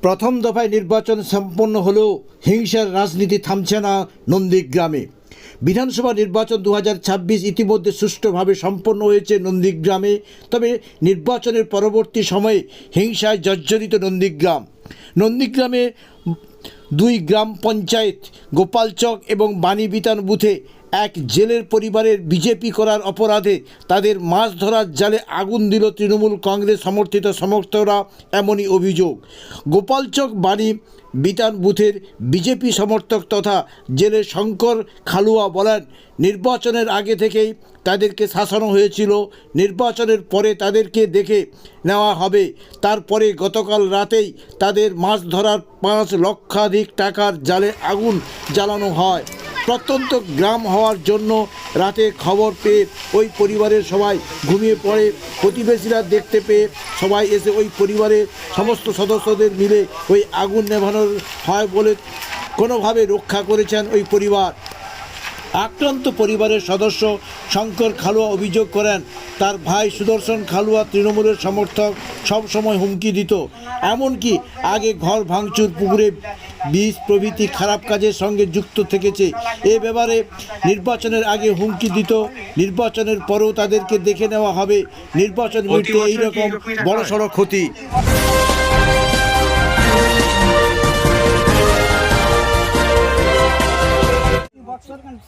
প্রথম দফায় নির্বাচন সম্পন্ন হলেও হিংসার রাজনীতি থামছে না নন্দীগ্রামে। বিধানসভা নির্বাচন 2026 ইতিমধ্যে সুষ্ঠুভাবে সম্পন্ন হয়েছে নন্দীগ্রামে। তবে নির্বাচনের পরবর্তী সময়ে হিংসায় জর্জরিত নন্দীগ্রামে 2 গ্রাম পঞ্চায়েত গোপালচক এবং বাণীবিতান বুথে এক জেলের পরিবারের বিজেপি করার অপরাধে তাদের মাছ ধরার জালে আগুন দিল তৃণমূল কংগ্রেস সমর্থিত সমর্থকরা, এমনই অভিযোগ। গোপালচক বাণী বিতান বুথের বিজেপি সমর্থক তথা জেলের শঙ্কর খালুয়া বলেন, নির্বাচনের আগে থেকেই তাদেরকে শাসানো হয়েছিল, নির্বাচনের পরে তাদেরকে দেখে নেওয়া হবে। তারপরে গতকাল রাতেই তাদের মাছ ধরার 5 লক্ষাধিক টাকার জালে আগুন জ্বালানো হয়। প্রত্যন্ত গ্রাম হওয়ার জন্য রাতে খবর পেয়ে ওই পরিবারের সবাই ঘুমিয়ে পড়ে। প্রতিবেশীরা দেখতে পেয়ে সবাই এসে ওই পরিবারের সমস্ত সদস্যদের মিলে ওই আগুন নেভানোর হয় বলে কোনোভাবে রক্ষা করেছেন ওই পরিবার। আক্রান্ত পরিবারের সদস্য শঙ্কর খালুয়া অভিযোগ করেন, তার ভাই সুদর্শন খালুয়া তৃণমূলের সমর্থক, সবসময় হুমকি দিত, এমনকি আগে ঘর ভাঙচুর, পুকুরে বিষ প্রভৃতি খারাপ কাজের সঙ্গে যুক্ত থেকেছে। এ ব্যাপারে নির্বাচনের আগে হুমকি দিত, নির্বাচনের পরেও তাদেরকে দেখে নেওয়া হবে। নির্বাচন মিটতে এইরকম বড়সড় ক্ষতি।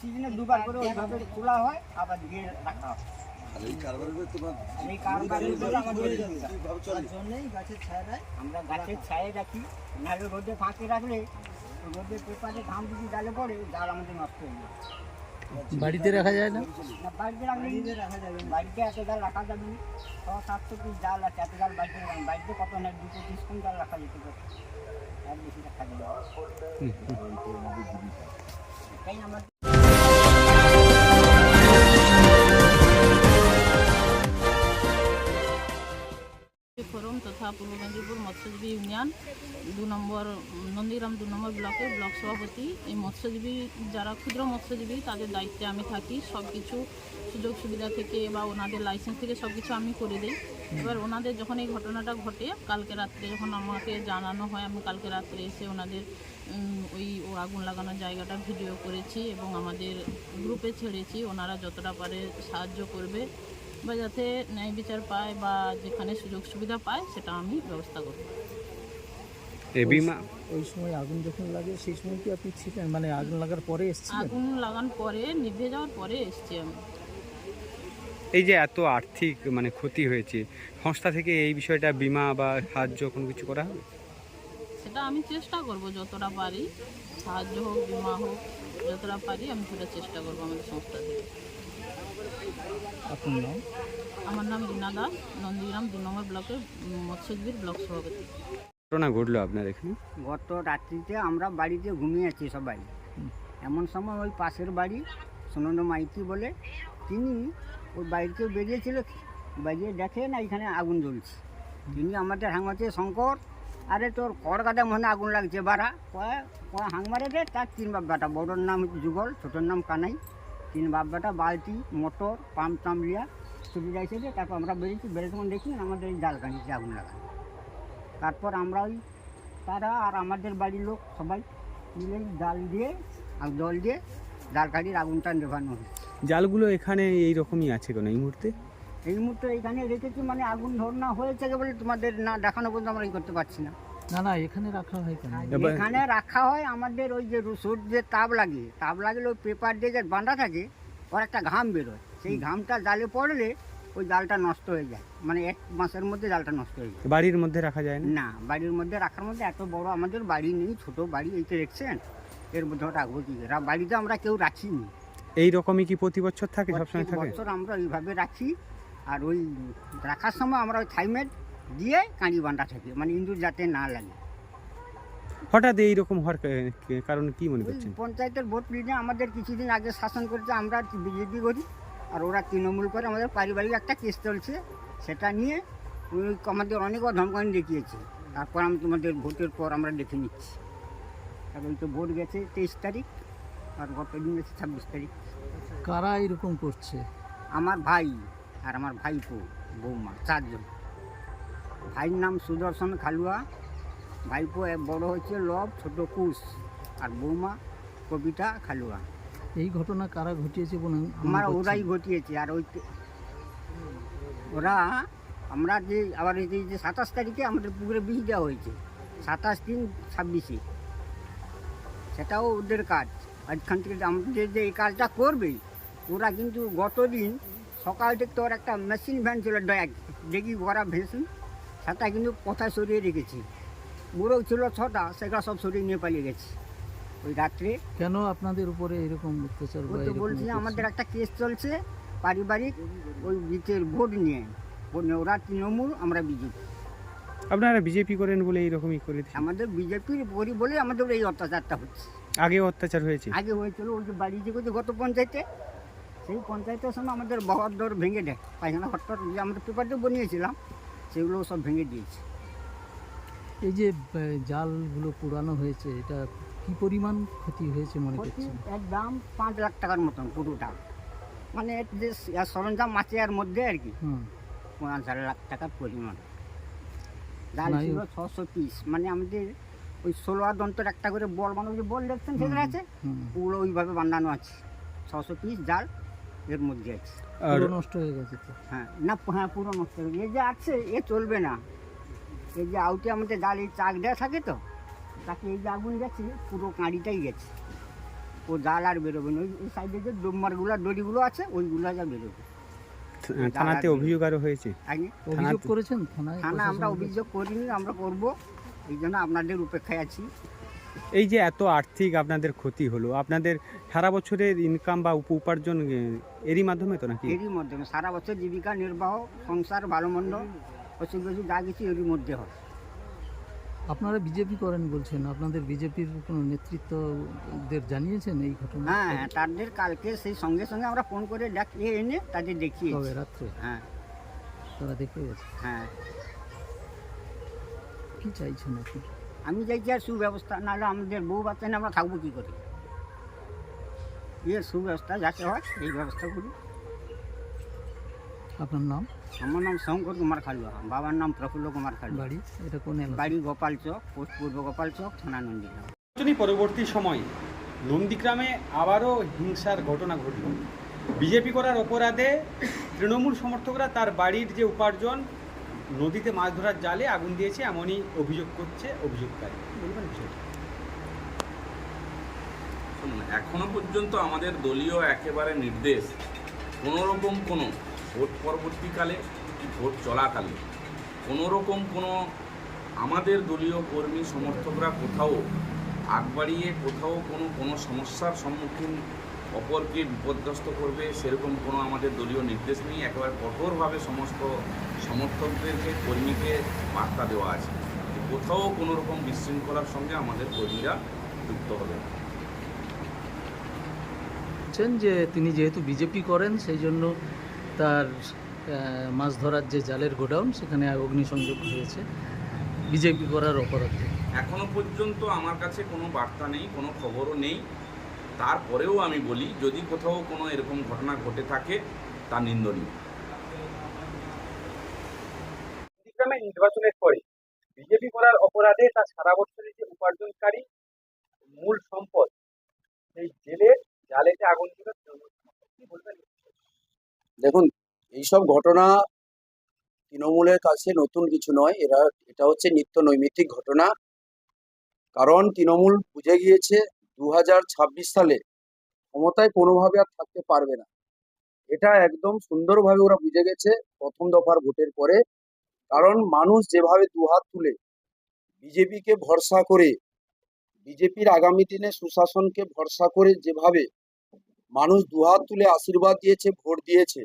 সিজনে দুবার করে ওইভাবে খোলা হয়, আবার দিয়ে রাখা হয়। আমরা গাছের ছায়ে রাখি, নাহলে রোদে ফাঁকে রাখলে রোদে পেপারে ঘাম যদি জালে পড়ে, জাল আমাদের নষ্ট হয়ে যায়। বাড়িতে রাখা যায় না? বাড়িতে রাখলে রাখা যাবে, বাড়িতে এত জাল রাখা যাবে না। 600-700 পিস জাল আছে, এত জাল বাড়িতে রাখবেন, বাড়িতে কত না 230 কুইন্টাল রাখা যেতে পারে, আর বেশি রাখা যাবে। এটাই আমার ফোরাম তথা পূর্ব মেদিনীপুর মৎস্যজীবী ইউনিয়ন 2 নম্বর নন্দীগ্রাম 2 নম্বর ব্লকের ব্লক সভাপতি। এই মৎস্যজীবী যারা ক্ষুদ্র মৎস্যজীবী তাদের দায়িত্বে আমি থাকি। সব কিছু সুযোগ সুবিধা থেকে বা ওনাদের লাইসেন্স থেকে সব কিছু আমি করে দিই। এবার ওনাদের যখন এই ঘটনাটা ঘটে, কালকে রাত্রে যখন আমাকে জানানো হয়, আমি কালকে রাত্রে এসে ওনাদের ওই আগুন লাগানোর জায়গাটা ভিডিও করেছি এবং আমাদের গ্রুপে ছেড়েছি। ওনারা যতটা পারে সাহায্য করবে বা যাতে ন্যায় বিচার পায় বা যেখানে সুযোগ সুবিধা পায় সেটা আমি ব্যবস্থা করব। ওই সময় আগুন যখন লাগে সেই সময় কি আপনি ছিলেন, মানে আগুন লাগার পরে এসেছিলেন? আগুন লাগানোর পরে, নিভে যাওয়ার পরে এসছি আমি। এই যে এত আর্থিক ক্ষতি হয়েছে, সংস্থা থেকে এই বিষয়টা বিমা বা সাহায্য কোনো কিছু করা হবে? সেটা আমি চেষ্টা করব, যতটা পারি সাহায্য হোক বিমা হোক, যতটা পারি আমি সেটা চেষ্টা করব আমাদের সংস্থা থেকে। আপনার নাম? আমার নাম রীনা দাস, নন্দীগ্রাম 2 নম্বর ব্লকের মৎস্যজীবীর ব্লক সভাপতি। ঘটনা ঘটলো আপনার এখানে? গত রাত্রিতে আমরা বাড়িতে ঘুমিয়ে আছি সবাই, এমন সময় ওই পাশের বাড়ি সুনন্দ মাইতি বলে, তিনি ওই বাড়িতে বেরিয়েছিল, বেরিয়ে দেখে না এখানে আগুন জ্বলছে। তিনি আমাদের হাঙ্গাতে, শঙ্কর, আরে তোর কর কাটা মনে আগুন লাগছে, বাড়া কয় হাং মারে দে। তার 3 বাপ বেটা, বড়োর নাম যুগল, ছোটোর নাম কানাই। 3 বাপ বেটা বালতি মোটর পাম্প টাম্প লিয়া ছুটি যাইছে যে। তারপর আমরা বেরিয়েছি, বেরিয়ে তখন দেখি আমাদের এই জাল কানিতে আগুন লাগানো। তারপর আমরা ওই তারা আর আমাদের বাড়ির লোক সবাই মিলে জাল দিয়ে আর জল দিয়ে জাল কাঠির আগুনটা নেভানো হয়েছে। জালগুলো এখানে এই রকমই আছে কেন এই মুহূর্তে? এই মুহূর্তে এইখানে রেখেছি, মানে আগুন ধরনা হয়েছে বলে তোমাদের না দেখানো পর্যন্ত আমরা করতে পারছি না। না এখানে রাখা হয় কেন? এখানে রাখা হয় আমাদের ওই যে রসুর যে তাপ লাগলে ওই পেপার দিয়ে যে বাঁধা থাকে, ওর একটা ঘাম বেরোয়, সেই ঘামটা জালে পড়লে ওই জালটা নষ্ট হয়ে যায়, মানে 1 মাসের মধ্যে জালটা নষ্ট হয়ে যায়। বাড়ির মধ্যে রাখা যায় না? না, বাড়ির মধ্যে রাখার মধ্যে, এত বড় আমাদের বাড়ি নেই, ছোট বাড়ি, এইটা দেখছেন, এর মধ্যে রাখবো কি? বাড়িতে আমরা কেউ রাখিনি। এই রকমই কি প্রতি বছর থাকে, সবসময় থাকে? বছর আমরা ওইভাবে রাখি। আর ওই রাখার সময় আমরা ওই থাইমেট দিয়ে কাঁড়ি বাঁধা থাকি, মানে ইঁদুর যাতে না লাগে। হঠাৎ এইরকম হওয়ার কারণ কি মনে করছেন? পঞ্চায়েতের ভোট নিয়ে আমাদের কিছুদিন আগে শাসন করেছে, আমরা বিজেপি করি আর ওরা তৃণমূল করে। আমাদের পারিবারিক একটা কেস চলছে, সেটা নিয়ে আমাদের অনেক ধমকানি দেখিয়েছে। তারপর আমি তোমাদের ভোটের পর আমরা দেখে নিচ্ছি। আর ওই তো ভোট গেছে 23 তারিখ, আর গত দিন গেছে 26 তারিখ। কারা এরকম করছে? আমার ভাই আর আমার ভাইপো, বৌমা, 4 জন। ভাইয়ের নাম সুদর্শন খালুয়া, ভাইপো বড় হচ্ছে লব, ছোট কুশ, আর বৌমা কবিতা খালুয়া। এই ঘটনা কারা ঘটিয়েছে বলে আমার ওরাই ঘটিয়েছে। আর ওরা আমরা যে আবার এই যে 27 তারিখে আমাদের পুকুরে বিষ দেওয়া হয়েছে, 27/3/26, সেটাও ওদের কাজ। আজখান থেকে আমাদের যে এই কাজটা করবে ওরা, কিন্তু গতদিন সকাল থেকে ওর একটা মেশিন ভ্যান ছিল, ডেকি ভরা ভেসিন, সেটা কিন্তু কোথায় সরিয়ে রেখেছি। বুড়ো ছিল 6টা, সেগুলো সব সরিয়ে নিয়ে পালিয়ে গেছে ওই রাত্রে। কেন আপনাদের উপরে এরকম অত্যাচার বা ওই তো এরকম বলছি করছে? আমাদের একটা কেস চলছে পারিবারিক, ওই বিচের ভোট নিয়ে। ওরা তৃণমূল, আমরা বিজেপি। আপনারা বিজেপি করেন বলে এইরকমই করে দিচ্ছেন? আমাদের বিজেপির পরি বলে আমাদের এই অত্যাচারটা হচ্ছে। আগেও অত্যাচার হয়েছে? আগে হয়েছিল ওই যে বাড়ি যে করছে গত পঞ্চায়েতে, সেই পঞ্চায়েতের সময় আমাদের বাবার দর ভেঙে দেয়, পায়খানা হট্টট যে আমরা পেপারটা বানিয়েছিলাম সেগুলো সব ভেঙে দিয়েছে। এই যে জালগুলো পোড়ানো হয়েছে, এটা কি পরিমাণ ক্ষতি হয়েছে মনে ক্ষতি করছেন? এর দাম 5 লাখ টাকার মতন পুরোটা, মানে এর যে সরঞ্জাম আছে এর মধ্যে আর কি, হুম 5 লাখ টাকার পরিমাণ। জাল নাই। ছিল 600 পিস, মানে আমাদের ওই 16 দন্তর একটা করে বল, মানে ওই যে বল দেখছেন সেগুলো আছে, হুম পুরো ওইভাবে বাঁধানো আছে। 600 পিস জাল এর মধ্যে আছে। আর পুরো নষ্ট হয়ে গেছে তো। হ্যাঁ না, হ্যাঁ পুরো নষ্ট হয়ে গেছে। এই যে আছে এ চলবে না। এই যে আউটে আমাদের জাল এই চাক দেওয়া থাকে তো, তাকে এই যে আগুন গেছে পুরো কাঁড়িটাই গেছে, ও জাল আর বেরোবে না। ওই সাইডে যে ডোমমারগুলো দড়িগুলো আছে ওইগুলো যা বেরোবে। থানাতে অভিযোগ আরও হয়েছে? আগে অভিযোগ করেছেন থানায়? থানা আমরা প্রশাসনের অভিযোগ করিনি, আমরা করব, এই জন্য আপনাদের উপেক্ষায় আছি। এই যে এত আর্থিক আপনাদের ক্ষতি হলো, আপনাদের সারা বছরের ইনকাম বা উপার্জন এরই মাধ্যমে তো নাকি? এরই মাধ্যমে সারা বছর জীবিকা নির্বাহ, সংসার ভালো মন্দ অসুখ বিসুখ যা কিছু এরই মধ্যে হয়। আপনারা বিজেপি করেন বলছেন, আপনাদের বিজেপির কোনো নেতৃত্বদের জানিয়েছেন এই ঘটনা? হ্যাঁ হ্যাঁ, তাদের কালকে সেই সঙ্গে সঙ্গে আমরা ফোন করে ডাকিয়ে এনে তাদের দেখিয়েছি। কবে রাত্রে? হ্যাঁ তারা দেখে গেছে। হ্যাঁ, কি চাইছেন আপনি? আমি চাইছি আর সুব্যবস্থা, নাহলে আমাদের বউ বাচ্চা নিয়ে আমরা থাকবো কী করে। এর সুব্যবস্থা যাতে হয় এই ব্যবস্থা করি। আপনার নাম, আমার নাম শঙ্কর কুমার খালুয়া, বাবার নাম প্রফুল্ল কুমার খালুয়া। বাড়ি, এটা কোন এলাকা? বাড়ি গোপাল চক, পোস্ট পূর্ব গোপাল চক, থানা নন্দীগ্রাম। পরবর্তী সময় নন্দীগ্রামে আবারও হিংসার ঘটনা ঘটল। বিজেপি করার অপরাধে তৃণমূল সমর্থকরা তার বাড়ির যে উপার্জন নদীতে মাছ ধরার জালে আগুন দিয়েছে, এমনই অভিযোগ করছে অভিযোগকারী। বলবেন বিষয়টা? শুনুন, এখনো পর্যন্ত আমাদের দলীয় একেবারে নির্দেশ, কোনো রকম কোনো ভোট পরবর্তীকালে কি ভোট চলাকালে কোনো রকম কোনো আমাদের দলীয় কর্মী সমর্থকরা কোথাও আগ বাড়িয়ে কোথাও কোনো সমস্যার সম্মুখীন অপরকে বিপর্যস্ত করবে সেরকম কোনো আমাদের দলীয় নির্দেশ নেই। একেবারে কঠোরভাবে সমস্ত সমর্থকদেরকে, কর্মীকে বার্তা দেওয়া আছে যে কোথাও কোনো রকম বিশৃঙ্খলার সঙ্গে আমাদের কর্মীরা যুক্ত হবে না। বলছেন যে তিনি যেহেতু বিজেপি করেন সেই জন্য তার মাছ ধরার যে জালের গোডাউন সেখানে অগ্নিসংযোগ হয়েছে বিজেপি করার অপরাধে। এখনো পর্যন্ত আমার কাছে কোনো বার্তা নেই, কোনো খবরও নেই। তারপরেও আমি বলি, যদি কোথাও কোনো এরকম ঘটনা ঘটে থাকে তা নিন্দনীয়। নন্দীগ্রামে নির্বাচনের পরে বিজেপি করার অপরাধে তার সারা বছরের যে উপার্জনকারী মূল সম্পদ সেই জেলের জালেতে আগুন দিল তৃণমূল। কি বলবেন? দেখুন, এইসব ঘটনা তৃণমূলের কাছে নতুন কিছু নয়, এটা হচ্ছে নিত্য নৈমিত্তিক ঘটনা। কারণ তৃণমূল বুঝে গিয়েছে 2026 সালে ক্ষমতায় কোনোভাবে আর থাকতে পারবে না। এটা একদম সুন্দরভাবে ওরা বুঝে গেছে প্রথম দফার ভোটের পরে। কারণ মানুষ যেভাবে দুহাত তুলে বিজেপিকে ভরসা করে, বিজেপির আগামী দিনে সুশাসনকে ভরসা করে যেভাবে মানুষ দুহাত তুলে আশীর্বাদ দিয়েছে, ভোট দিয়েছে,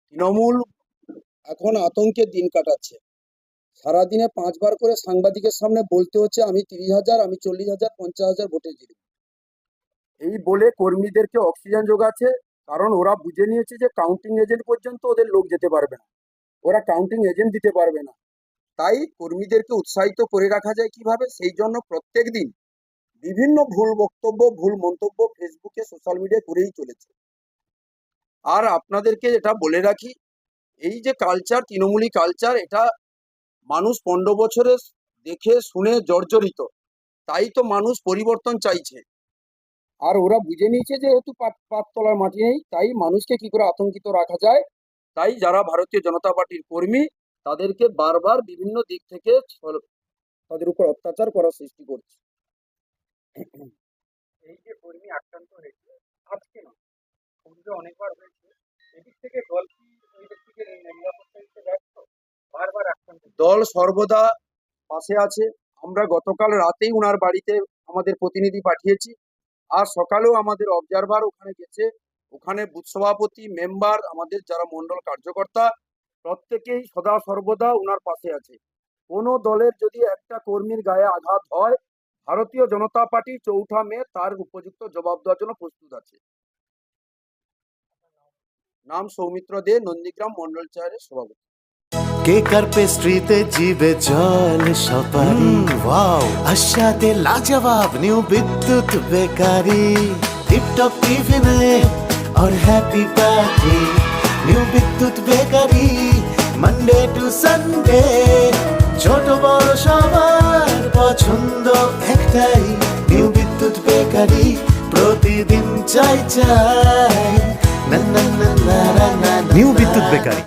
তৃণমূল এখন আতঙ্কের দিন কাটাচ্ছে। সারাদিনে 5 বার করে সাংবাদিকের সামনে বলতে হচ্ছে আমি 30,000, আমি 40,000, 50,000 ভোটে জিতব। এই বলে কর্মীদেরকে অক্সিজেন যোগাচ্ছে। কারণ ওরা বুঝে নিয়েছে যে কাউন্টিং এজেন্ট পর্যন্ত ওদের লোক যেতে পারবে না, ওরা কাউন্টিং এজেন্ট দিতে পারবে না। তাই কর্মীদেরকে উৎসাহিত করে রাখা যায় কিভাবে, সেই জন্য প্রত্যেক দিন বিভিন্ন ভুল বক্তব্য, ভুল মন্তব্য ফেসবুকে, সোশ্যাল মিডিয়ায় করেই চলেছে। আর আপনাদেরকে এটা বলে রাখি, এই যে কালচার, তৃণমূলী কালচার, এটা মানুষ 15 বছরে দেখে শুনে জর্জরিত, তাই তো মানুষ পরিবর্তন চাইছে। আর ওরা বুঝে নিয়েছে যে যেহেতু পাত তলার মাটি নেই, তাই মানুষকে কি করে আতঙ্কিত রাখা যায়, তাই যারা ভারতীয় জনতা পার্টির কর্মী তাদেরকে বারবার বিভিন্ন দিক থেকে তাদের উপর অত্যাচার করার সৃষ্টি করছে। এই যে কর্মী আক্রান্ত হয়েছে আজকে নয়, পূর্বে অনেকবার হয়েছে, এদিক থেকে দল কি ওই ব্যক্তিকে নিরাপত্তা দিতে ব্যর্থ? বারবার আক্রান্ত দল সর্বদা পাশে আছে। আমরা গতকাল রাতেই ওনার বাড়িতে আমাদের প্রতিনিধি পাঠিয়েছি, আর সকালেও আমাদের অবজারভার ওখানে গেছে। ওখানে বুথ সভাপতি, মেম্বার, আমাদের যারা মন্ডল কার্যকর্তা প্রত্যেকেই সদা সর্বদা ওনার পাশে আছে। কোনো দলের যদি একটা কর্মীর গায়ে আঘাত হয়, ভারতীয় জনতা পার্টি ৪ঠা মে তার উপযুক্ত জবাব দেওয়ার জন্য প্রস্তুত আছে। নাম সৌমিত্র দে, নন্দীগ্রাম মন্ডল চায়ের সভাপতি। কেকার পেস্ট্রিতে জিবে জল সপারি ওয়াও, আশাতে লাজবাব নিউ বিদ্যুৎ বেকারি, টিপটপ টিফিনে और हैप्पी पार्टी, নিউ বিদ্যুৎ বেকারি মানডে টু সানডে, ছোট বড় সবার পছন্দ একটাই, নিউ বিদ্যুৎ বেকারি প্রতিদিন চাই চাই, না না না না না, নিউ বিদ্যুৎ বেকারি।